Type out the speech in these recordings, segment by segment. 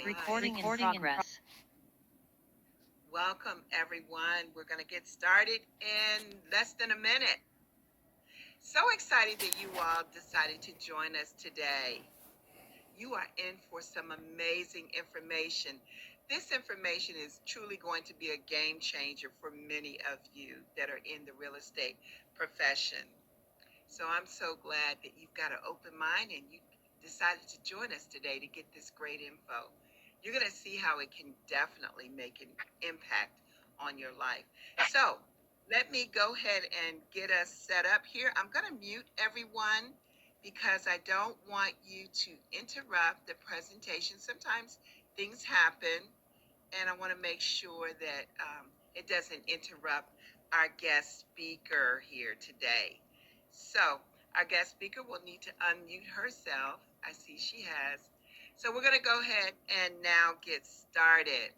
Recording in progress. Welcome, everyone. We're going to get started in less than a minute. So excited that you all decided to join us today. You are in for some amazing information. This information is truly going to be a game changer for many of you that are in the real estate profession. So I'm so glad that you've got an open mind and you decided to join us today to get this great info. You're going to see how it can definitely make an impact on your life. So let me go ahead and get us set up here. I'm going to mute everyone because I don't want you to interrupt the presentation. Sometimes things happen, and I want to make sure that it doesn't interrupt our guest speaker here today. So our guest speaker will need to unmute herself. I see she has. So we're going to go ahead and now get started.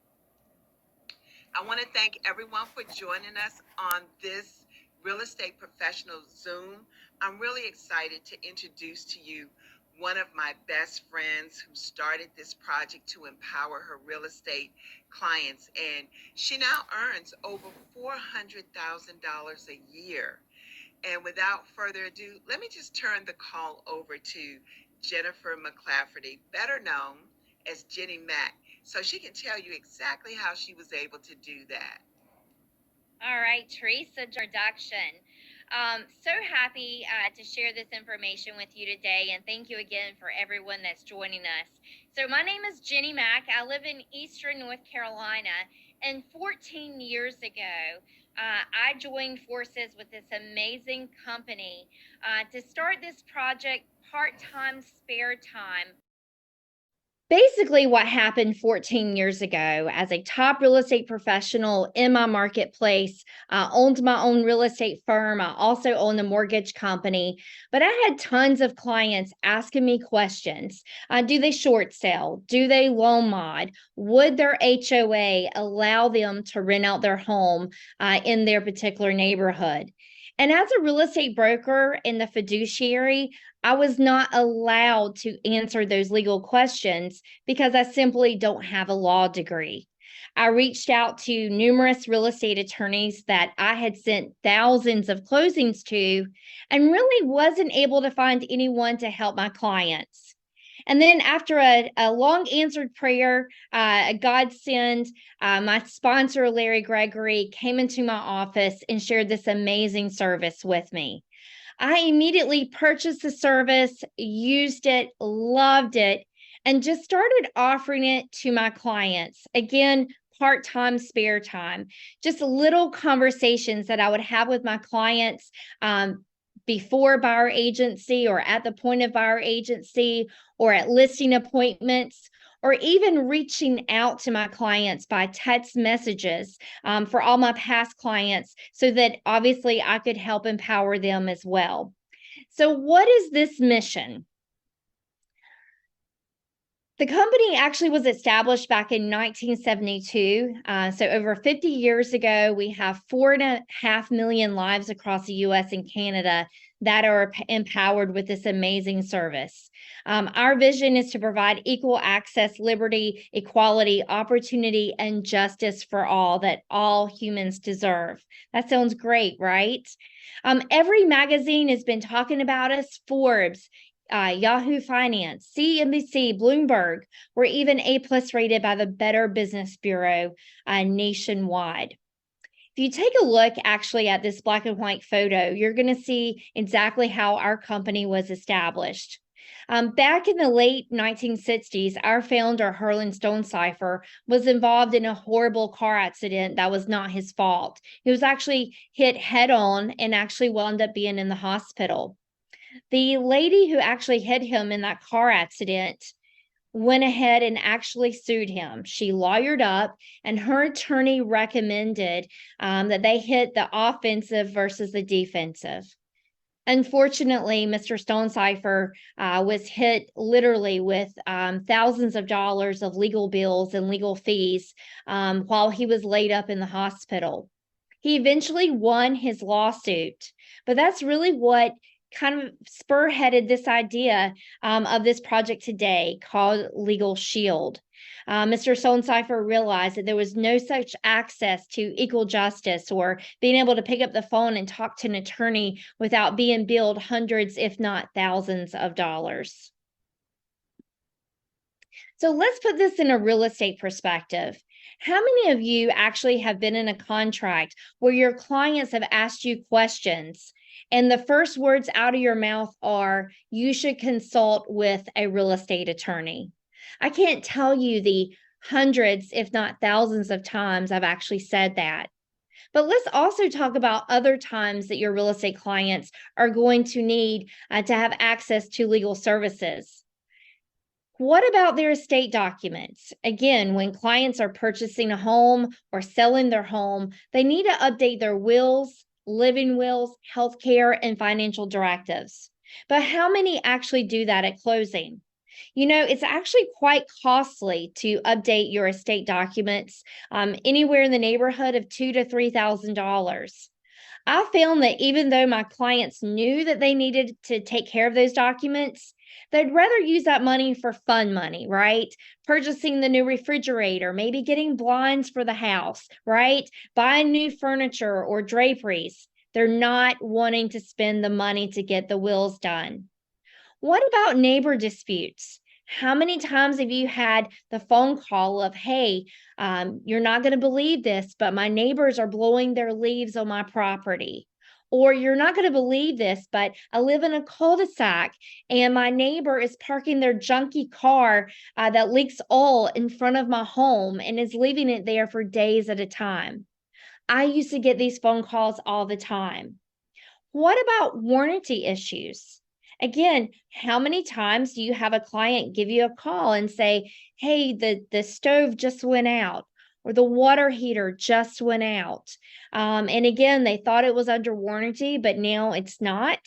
I want to thank everyone for joining us on this Real Estate Professional Zoom. I'm really excited to introduce to you one of my best friends who started this project to empower her real estate clients, and she now earns over $400,000 a year. And without further ado, let me just turn the call over to Jennifer McClafferty, better known as Jenny Mack, so she can tell you exactly how she was able to do that. All right, Teresa, introduction. So happy to share this information with you today, and thank you again for everyone that's joining us. So my name is Jenny Mack. I live in Eastern North Carolina, and 14 years ago, I joined forces with this amazing company to start this project, Part-Time Spare Time. Basically, what happened 14 years ago as a top real estate professional in my marketplace, I owned my own real estate firm. I also owned a mortgage company, but I had tons of clients asking me questions. Do they short sell? Do they loan mod? Would their HOA allow them to rent out their home in their particular neighborhood? And as a real estate broker and the fiduciary, I was not allowed to answer those legal questions because I simply don't have a law degree. I reached out to numerous real estate attorneys that I had sent thousands of closings to and really wasn't able to find anyone to help my clients. And then after a long answered prayer, a godsend, my sponsor, Larry Gregory, came into my office and shared this amazing service with me. I immediately purchased the service, used it, loved it, and just started offering it to my clients. Again, part-time, spare time, just little conversations that I would have with my clients before buyer agency or at the point of buyer agency or at listing appointments, or even reaching out to my clients by text messages for all my past clients so that obviously I could help empower them as well. So what is this mission? The company actually was established back in 1972. So over 50 years ago, we have 4.5 million lives across the US and Canada that are empowered with this amazing service. Our vision is to provide equal access, liberty, equality, opportunity, and justice for all that all humans deserve. That sounds great, right? Every magazine has been talking about us. Forbes, Yahoo Finance, CNBC, Bloomberg were even A+ rated by the Better Business Bureau nationwide. If you take a look actually at this black and white photo, you're going to see exactly how our company was established. Back in the late 1960s, our founder, Harlan Stonecipher, was involved in a horrible car accident that was not his fault. He was actually hit head on and actually wound up being in the hospital. The lady who actually hit him in that car accident went ahead and actually sued him. She lawyered up, and her attorney recommended that they hit the offensive versus the defensive. Unfortunately, Mr. Stonecipher was hit literally with thousands of dollars of legal bills and legal fees while he was laid up in the hospital. He eventually won his lawsuit, but that's really what kind of spearheaded this idea of this project today called Legal Shield. Mr. Solenseifer realized that there was no such access to equal justice or being able to pick up the phone and talk to an attorney without being billed hundreds, if not thousands of dollars. So let's put this in a real estate perspective. How many of you actually have been in a contract where your clients have asked you questions and the first words out of your mouth are, you should consult with a real estate attorney? I can't tell you the hundreds, if not thousands of times I've actually said that. But let's also talk about other times that your real estate clients are going to need to have access to legal services. What about their estate documents? Again, when clients are purchasing a home or selling their home, they need to update their wills, living wills, healthcare, and financial directives. But how many actually do that at closing? You know, it's actually quite costly to update your estate documents, anywhere in the neighborhood of $2,000 to $3,000. I found that even though my clients knew that they needed to take care of those documents, they'd rather use that money for fun money, right? Purchasing the new refrigerator, maybe getting blinds for the house, right? Buying new furniture or draperies. They're not wanting to spend the money to get the wills done. What about neighbor disputes? How many times have you had the phone call of, hey, you're not going to believe this, but my neighbors are blowing their leaves on my property? Or you're not going to believe this, but I live in a cul-de-sac and my neighbor is parking their junky car that leaks oil in front of my home and is leaving it there for days at a time. I used to get these phone calls all the time. What about warranty issues? Again, how many times do you have a client give you a call and say, hey, the stove just went out or the water heater just went out? And again, they thought it was under warranty, but now it's not.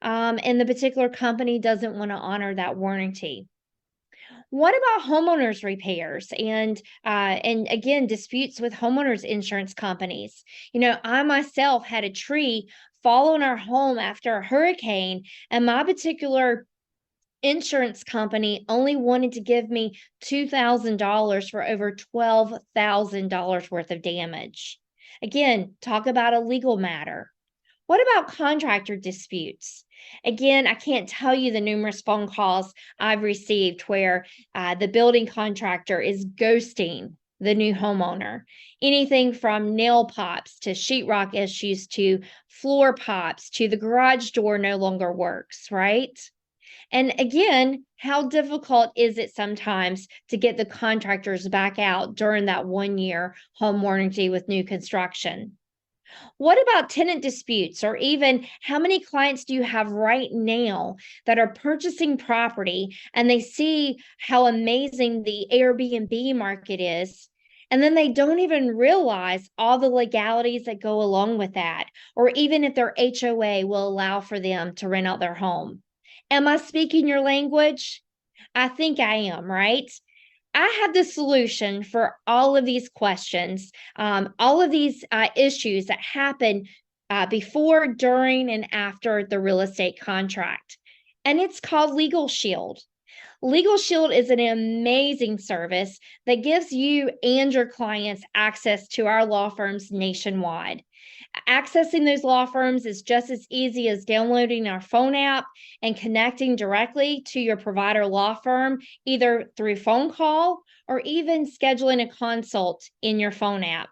And the particular company doesn't want to honor that warranty. What about homeowners repairs and again disputes with homeowners insurance companies? You know, I myself had a tree fall on our home after a hurricane, and my particular insurance company only wanted to give me $2,000 for over $12,000 worth of damage. Again, talk about a legal matter. What about contractor disputes? Again, I can't tell you the numerous phone calls I've received where the building contractor is ghosting the new homeowner. Anything from nail pops to sheetrock issues to floor pops to the garage door no longer works, right? And again, how difficult is it sometimes to get the contractors back out during that 1 year home warranty with new construction? What about tenant disputes, or even how many clients do you have right now that are purchasing property and they see how amazing the Airbnb market is? And then they don't even realize all the legalities that go along with that, or even if their HOA will allow for them to rent out their home. Am I speaking your language? I think I am, right? I have the solution for all of these questions, all of these issues that happen before, during, and after the real estate contract. And it's called Legal Shield. Legal Shield is an amazing service that gives you and your clients access to our law firms nationwide. Accessing those law firms is just as easy as downloading our phone app and connecting directly to your provider law firm, either through phone call or even scheduling a consult in your phone app.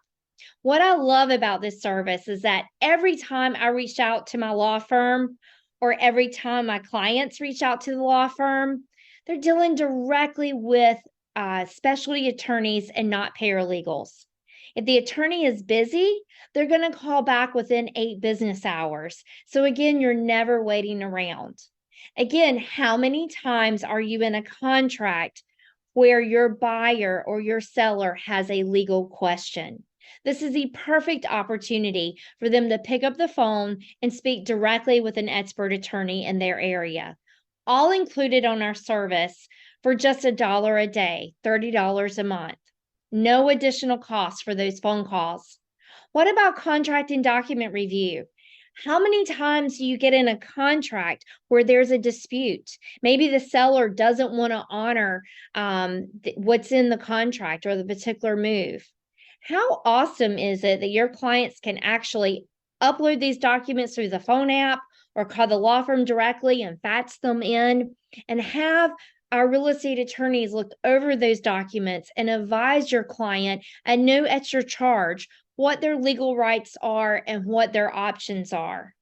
What I love about this service is that every time I reach out to my law firm or every time my clients reach out to the law firm, they're dealing directly with specialty attorneys and not paralegals. If the attorney is busy, they're going to call back within 8 business hours. So again, you're never waiting around. Again, how many times are you in a contract where your buyer or your seller has a legal question? This is the perfect opportunity for them to pick up the phone and speak directly with an expert attorney in their area. All included on our service for just $1 a day, $30 a month. No additional cost for those phone calls. What about contract and document review? How many times do you get in a contract where there's a dispute? Maybe the seller doesn't want to honor what's in the contract or the particular move. How awesome is it that your clients can actually upload these documents through the phone app or call the law firm directly and fax them in and have our real estate attorneys look over those documents and advise your client at no extra charge what their legal rights are and what their options are.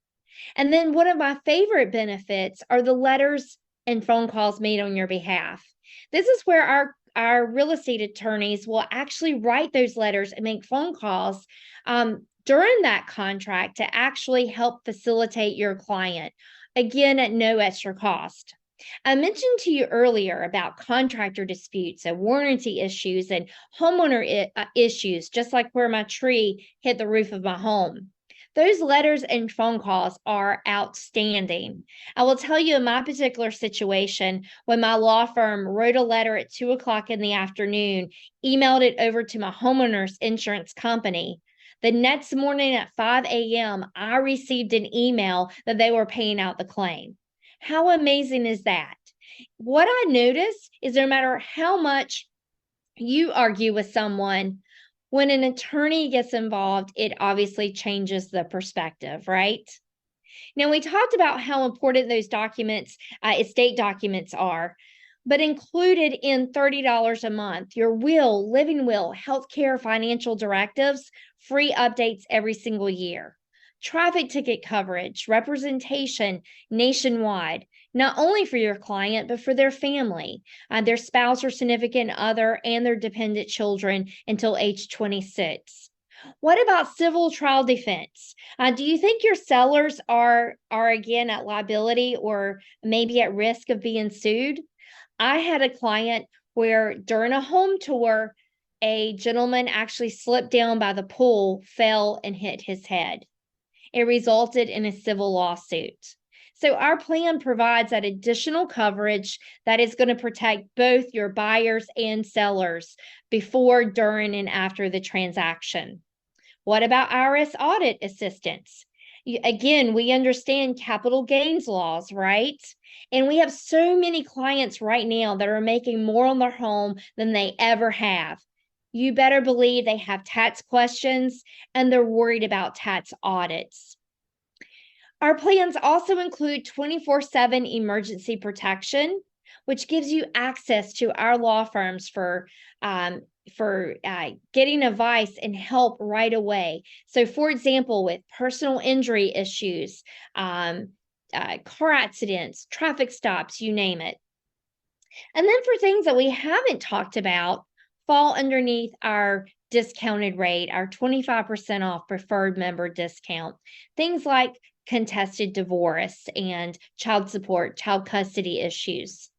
And then one of my favorite benefits are the letters and phone calls made on your behalf. This is where our real estate attorneys will actually write those letters and make phone calls during that contract to actually help facilitate your client, again, at no extra cost. I mentioned to you earlier about contractor disputes and warranty issues and homeowner issues, just like where my tree hit the roof of my home. Those letters and phone calls are outstanding. I will tell you in my particular situation, when my law firm wrote a letter at 2 o'clock in the afternoon, emailed it over to my homeowner's insurance company. The next morning at 5 a.m., I received an email that they were paying out the claim. How amazing is that? What I notice is no matter how much you argue with someone, when an attorney gets involved, it obviously changes the perspective, right? Now, we talked about how important those documents, estate documents are, but included in $30 a month, your will, living will, healthcare, financial directives, free updates every single year. Traffic ticket coverage, representation nationwide, not only for your client, but for their family, their spouse or significant other, and their dependent children until age 26. What about civil trial defense? Do you think your sellers are again at liability or maybe at risk of being sued? I had a client where during a home tour, a gentleman actually slipped down by the pool, fell, and hit his head. It resulted in a civil lawsuit. So our plan provides that additional coverage that is going to protect both your buyers and sellers before, during, and after the transaction. What about IRS audit assistance? Again, we understand capital gains laws, right? And we have so many clients right now that are making more on their home than they ever have. You better believe they have tax questions and they're worried about tax audits. Our plans also include 24/7 emergency protection, which gives you access to our law firms for getting advice and help right away. So, for example, with personal injury issues, car accidents, traffic stops, you name it. And then for things that we haven't talked about, fall underneath our discounted rate, our 25% off preferred member discount. Things like contested divorce and child support, child custody issues.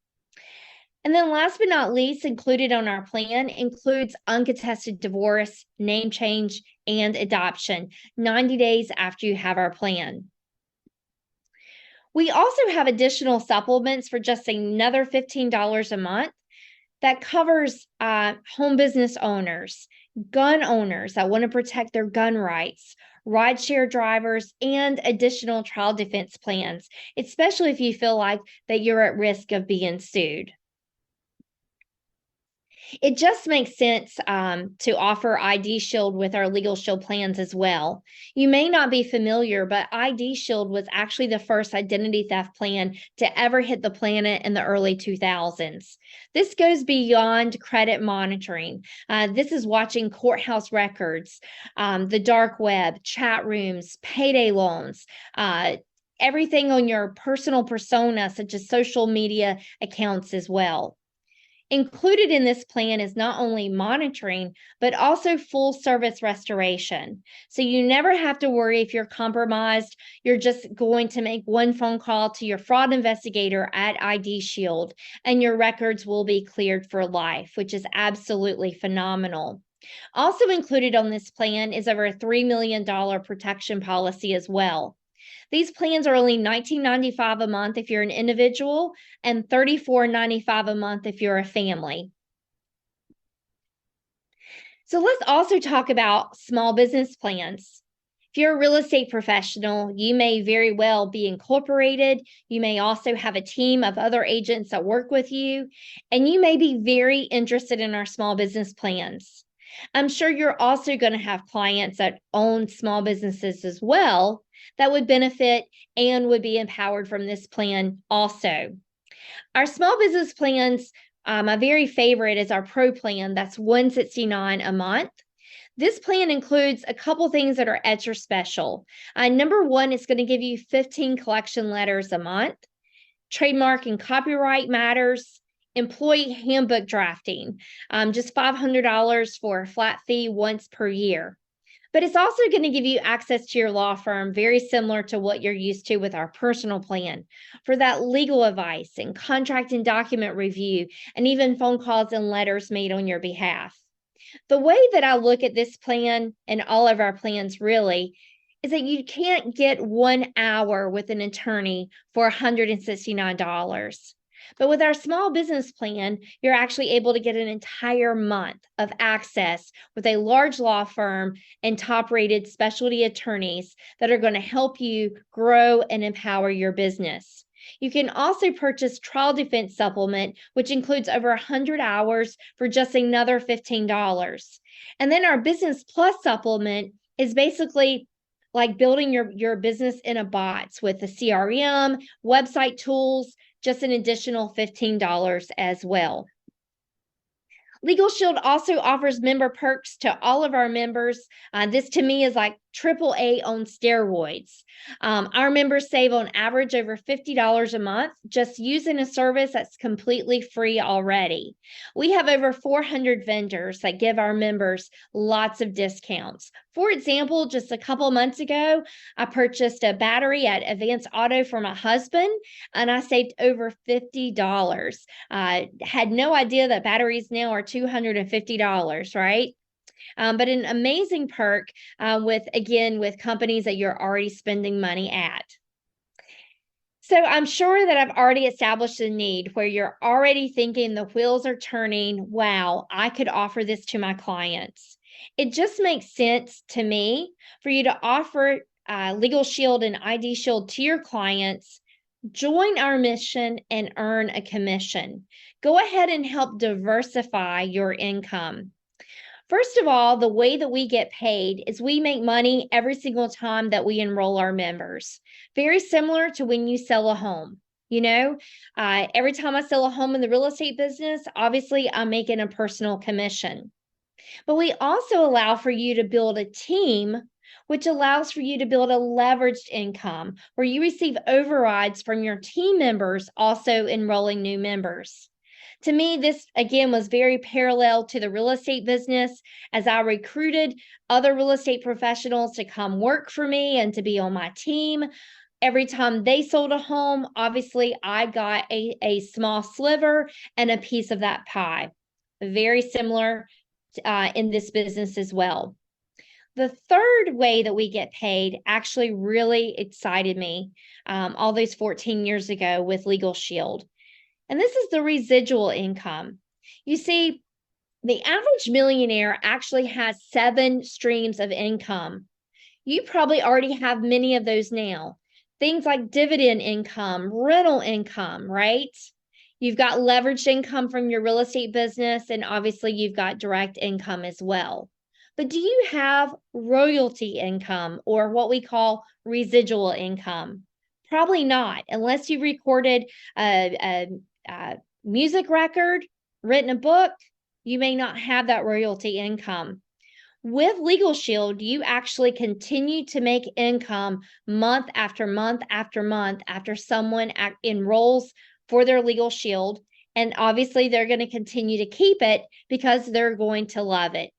And then last but not least, included on our plan includes uncontested divorce, name change, and adoption 90 days after you have our plan. We also have additional supplements for just another $15 a month that covers home business owners, gun owners that want to protect their gun rights, rideshare drivers, and additional trial defense plans, especially if you feel like that you're at risk of being sued. It just makes sense to offer ID Shield with our Legal Shield plans as well. You may not be familiar, but ID Shield was actually the first identity theft plan to ever hit the planet in the early 2000s. This goes beyond credit monitoring. This is watching courthouse records, the dark web, chat rooms, payday loans, everything on your personal persona, such as social media accounts as well. Included in this plan is not only monitoring, but also full service restoration. So you never have to worry if you're compromised. You're just going to make one phone call to your fraud investigator at ID Shield, and your records will be cleared for life, which is absolutely phenomenal. Also included on this plan is over a $3 million protection policy as well. These plans are only $19.95 a month if you're an individual and $34.95 a month if you're a family. So let's also talk about small business plans. If If you're a real estate professional, you may very well be incorporated. You may also have a team of other agents that work with you, and you may be very interested in our small business plans. I'm sure you're also going to have clients that own small businesses as well that would benefit and would be empowered from this plan also. Our small business plans, my very favorite is our Pro plan. That's $169 a month. This plan includes a couple things that are extra special. Number one, it's going to give you 15 collection letters a month, trademark and copyright matters, employee handbook drafting, just $500 for a flat fee once per year. But it's also going to give you access to your law firm, very similar to what you're used to with our personal plan, for that legal advice and contract and document review, and even phone calls and letters made on your behalf. The way that I look at this plan and all of our plans really is that you can't get 1 hour with an attorney for $169. But with our small business plan, you're actually able to get an entire month of access with a large law firm and top rated specialty attorneys that are going to help you grow and empower your business. You can also purchase trial defense supplement, which includes over 100 hours for just another $15. And then our business plus supplement is basically like building your business in a box with the CRM, website tools, just an additional $15 as well. Legal Shield also offers member perks to all of our members. This to me is like AAA on steroids. Our members save on average over $50 a month just using a service that's completely free already. We have over 400 vendors that give our members lots of discounts. For example, just a couple months ago, I purchased a battery at Advance Auto for my husband, and I saved over $50. Had no idea that batteries now are $250, right? But an amazing perk with companies that you're already spending money at. So I'm sure that I've already established a need where you're already thinking the wheels are turning. Wow, I could offer this to my clients. It just makes sense to me for you to offer Legal Shield and ID Shield to your clients. Join our mission and earn a commission. Go ahead and help diversify your income. First of all, the way that we get paid is we make money every single time that we enroll our members. Very similar to when you sell a home. Every time I sell a home in the real estate business, obviously I'm making a personal commission. But we also allow for you to build a team, which allows for you to build a leveraged income where you receive overrides from your team members also enrolling new members. To me, this again was very parallel to the real estate business as I recruited other real estate professionals to come work for me and to be on my team. Every time they sold a home, obviously I got a small sliver and a piece of that pie. Very similar in this business as well. The third way that we get paid actually really excited me all those 14 years ago with Legal Shield. And this is the residual income. You see, the average millionaire actually has 7 streams of income. You probably already have many of those now. Things like dividend income, rental income, right? You've got leveraged income from your real estate business, and obviously you've got direct income as well. But do you have royalty income or what we call residual income? Probably not, unless you recorded a music record, written a book, you may not have that royalty income. With Legal Shield, you actually continue to make income month after month after month after someone enrolls for their Legal Shield. And obviously, they're going to continue to keep it because they're going to love it.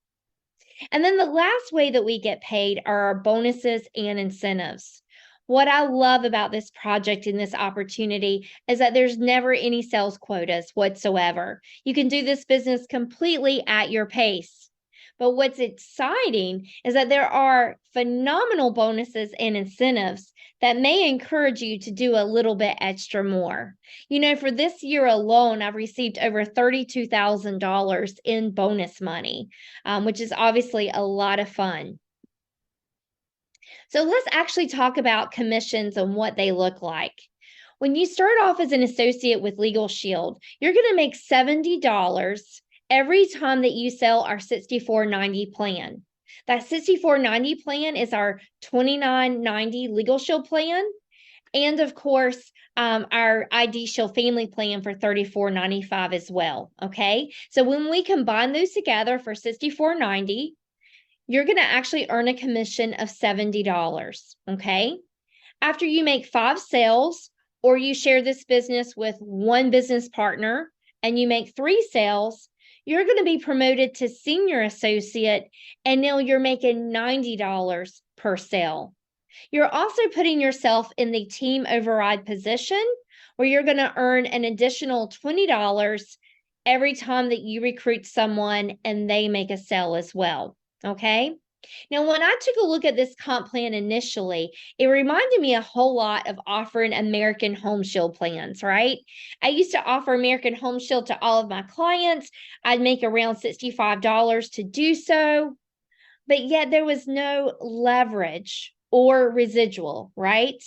And then the last way that we get paid are our bonuses and incentives. What I love about this project and this opportunity is that there's never any sales quotas whatsoever. You can do this business completely at your pace. But what's exciting is that there are phenomenal bonuses and incentives that may encourage you to do a little bit extra more. For this year alone, I've received over $32,000 in bonus money, which is obviously a lot of fun. So let's actually talk about commissions and what they look like. When you start off as an associate with Legal Shield, you're going to make $70 every time that you sell our 6490 plan. That 6490 plan is our 2990 Legal Shield plan. And of course, our ID Shield family plan for $34.95 as well. Okay. So when we combine those together for $64.90, you're going to actually earn a commission of $70. Okay. After you make 5 sales, or you share this business with one business partner and you make 3 sales, you're going to be promoted to senior associate, and now you're making $90 per sale. You're also putting yourself in the team override position where you're going to earn an additional $20 every time that you recruit someone and they make a sale as well. Okay. Now, when I took a look at this comp plan initially, it reminded me a whole lot of offering American Home Shield plans, right? I used to offer American Home Shield to all of my clients. I'd make around $65 to do so, but yet there was no leverage or residual, right?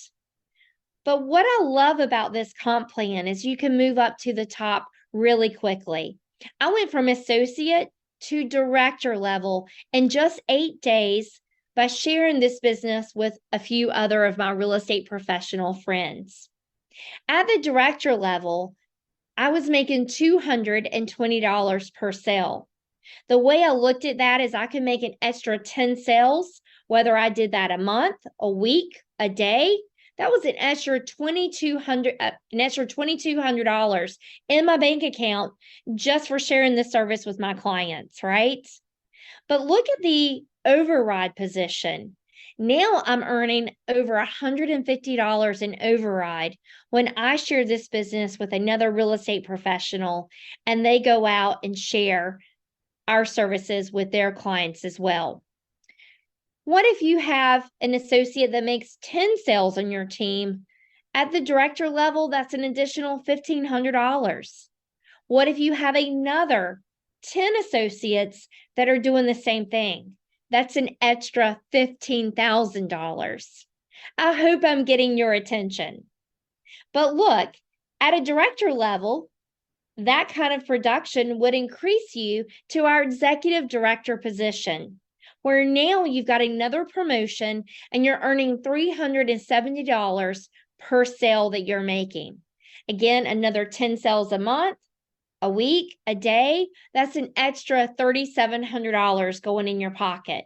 But what I love about this comp plan is you can move up to the top really quickly. I went from associate to director level in just 8 days by sharing this business with a few other of my real estate professional friends. At the director level, I was making $220 per sale. The way I looked at that is I could make an extra 10 sales, whether I did that a month, a week, a day. That was an extra $2,200 in my bank account just for sharing this service with my clients, right? But look at the override position. Now I'm earning over $150 in override when I share this business with another real estate professional and they go out and share our services with their clients as well. What if you have an associate that makes 10 sales on your team? At the director level, that's an additional $1,500. What if you have another 10 associates that are doing the same thing? That's an extra $15,000. I hope I'm getting your attention. But look, at a director level, that kind of production would increase you to our executive director position, where now you've got another promotion and you're earning $370 per sale that you're making. Again, another 10 sales a month, a week, a day. That's an extra $3,700 going in your pocket.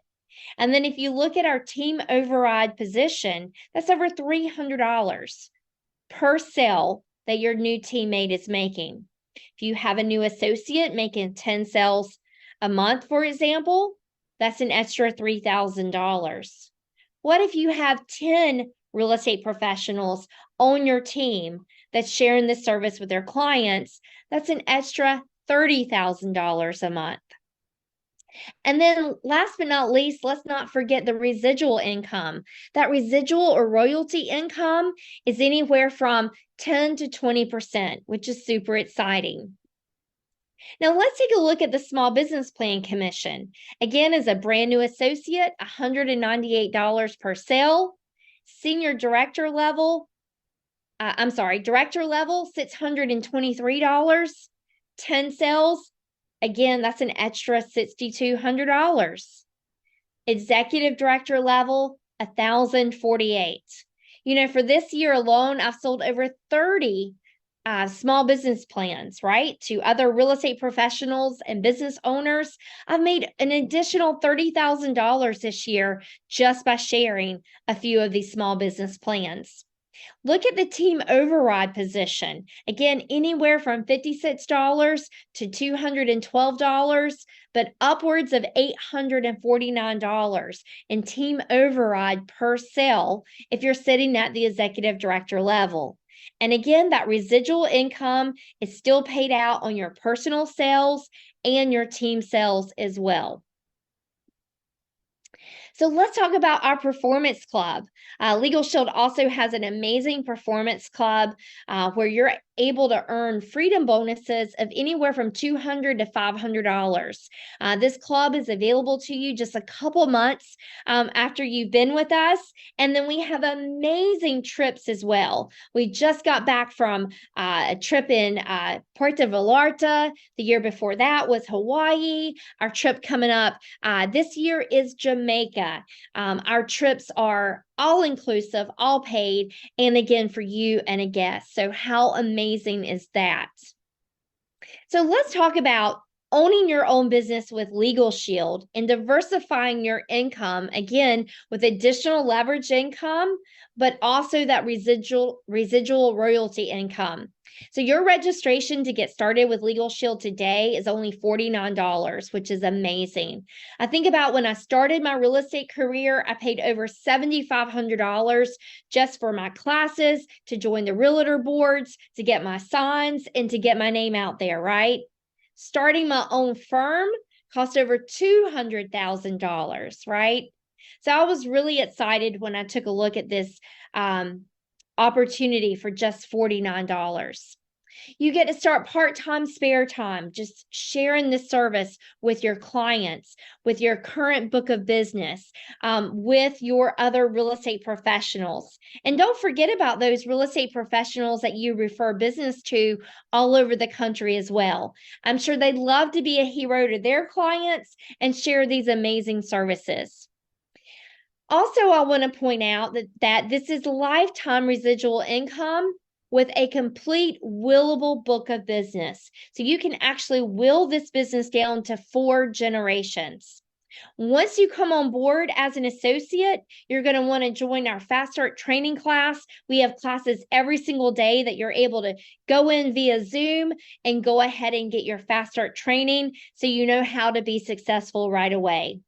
And then if you look at our team override position, that's over $300 per sale that your new teammate is making. If you have a new associate making 10 sales a month, for example, that's an extra $3,000. What if you have 10 real estate professionals on your team that's sharing this service with their clients? That's an extra $30,000 a month. And then last but not least, let's not forget the residual income. That residual or royalty income is anywhere from 10 to 20%, which is super exciting. Now let's take a look at the small business plan commission. Again, as a brand new associate, $198 per sale. Senior director level, director level, $623. 10 sales, again, that's an extra $6,200. Executive director level, $1,048. For this year alone, I've sold over 30 small business plans, right? To other real estate professionals and business owners. I've made an additional $30,000 this year just by sharing a few of these small business plans. Look at the team override position. Again, anywhere from $56 to $212, but upwards of $849 in team override per sale if you're sitting at the executive director level. And again, that residual income is still paid out on your personal sales and your team sales as well. So let's talk about our performance club. Legal Shield also has an amazing performance club where you're able to earn freedom bonuses of anywhere from $200 to $500. This club is available to you just a couple months after you've been with us. And then we have amazing trips as well. We just got back from a trip in Puerto Vallarta. The year before that was Hawaii. Our trip coming up this year is Jamaica. Our trips are all inclusive, all paid, and again for you and a guest. So, how amazing is that? So, let's talk about owning your own business with Legal Shield and diversifying your income again with additional leverage income, but also that residual royalty income. So your registration to get started with Legal Shield today is only $49, which is amazing. I think about when I started my real estate career, I paid over $7,500 just for my classes, to join the realtor boards, to get my signs, and to get my name out there, right? Starting my own firm cost over $200,000, right? So I was really excited when I took a look at this opportunity for just $49. You get to start part-time spare time, just sharing the service with your clients, with your current book of business, with your other real estate professionals. And don't forget about those real estate professionals that you refer business to all over the country as well. I'm sure they'd love to be a hero to their clients and share these amazing services. Also, I want to point out that this is lifetime residual income with a complete willable book of business. So you can actually will this business down to 4 generations. Once you come on board as an associate, you're going to want to join our Fast Start training class. We have classes every single day that you're able to go in via Zoom and go ahead and get your Fast Start training so you know how to be successful right away.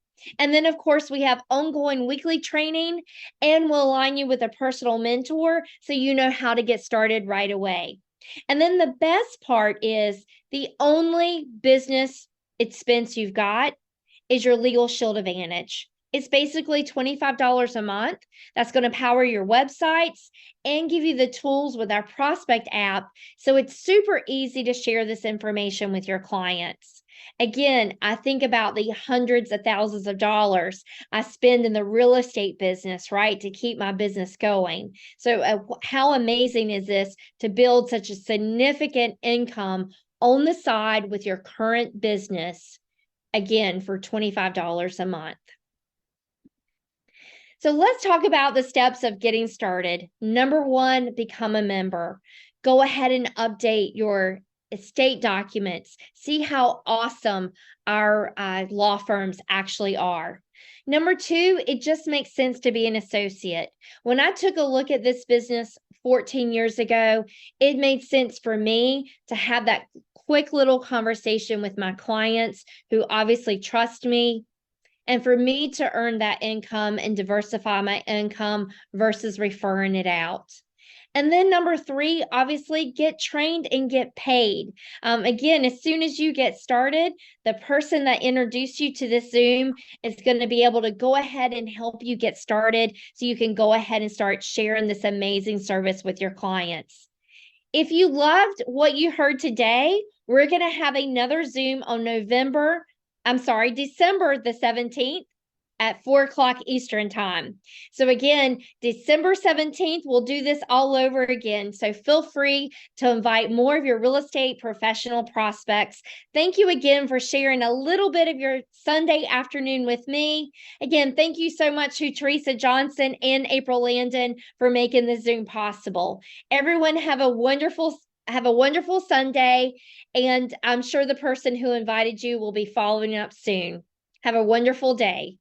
And then, of course, we have ongoing weekly training, and we'll align you with a personal mentor so you know how to get started right away. And then the best part is the only business expense you've got is your Legal Shield Advantage. It's basically $25 a month. That's going to power your websites and give you the tools with our prospect app. So it's super easy to share this information with your clients. Again, I think about the hundreds of thousands of dollars I spend in the real estate business, right, to keep my business going. So, how amazing is this to build such a significant income on the side with your current business, again, for $25 a month? So let's talk about the steps of getting started. Number 1, become a member. Go ahead and update your estate documents. See how awesome our law firms actually are. Number 2, it just makes sense to be an associate. When I took a look at this business 14 years ago, it made sense for me to have that quick little conversation with my clients who obviously trust me, and for me to earn that income and diversify my income versus referring it out. And then number 3, obviously get trained and get paid. Again, as soon as you get started, the person that introduced you to this Zoom is going to be able to go ahead and help you get started so you can go ahead and start sharing this amazing service with your clients. If you loved what you heard today, we're going to have another Zoom on December the 17th at 4:00 Eastern time. So again, December 17th, we'll do this all over again. So feel free to invite more of your real estate professional prospects. Thank you again for sharing a little bit of your Sunday afternoon with me. Again, thank you so much to Teresa Johnson and April Landon for making this Zoom possible. Everyone have a wonderful Sunday, and I'm sure the person who invited you will be following up soon. Have a wonderful day.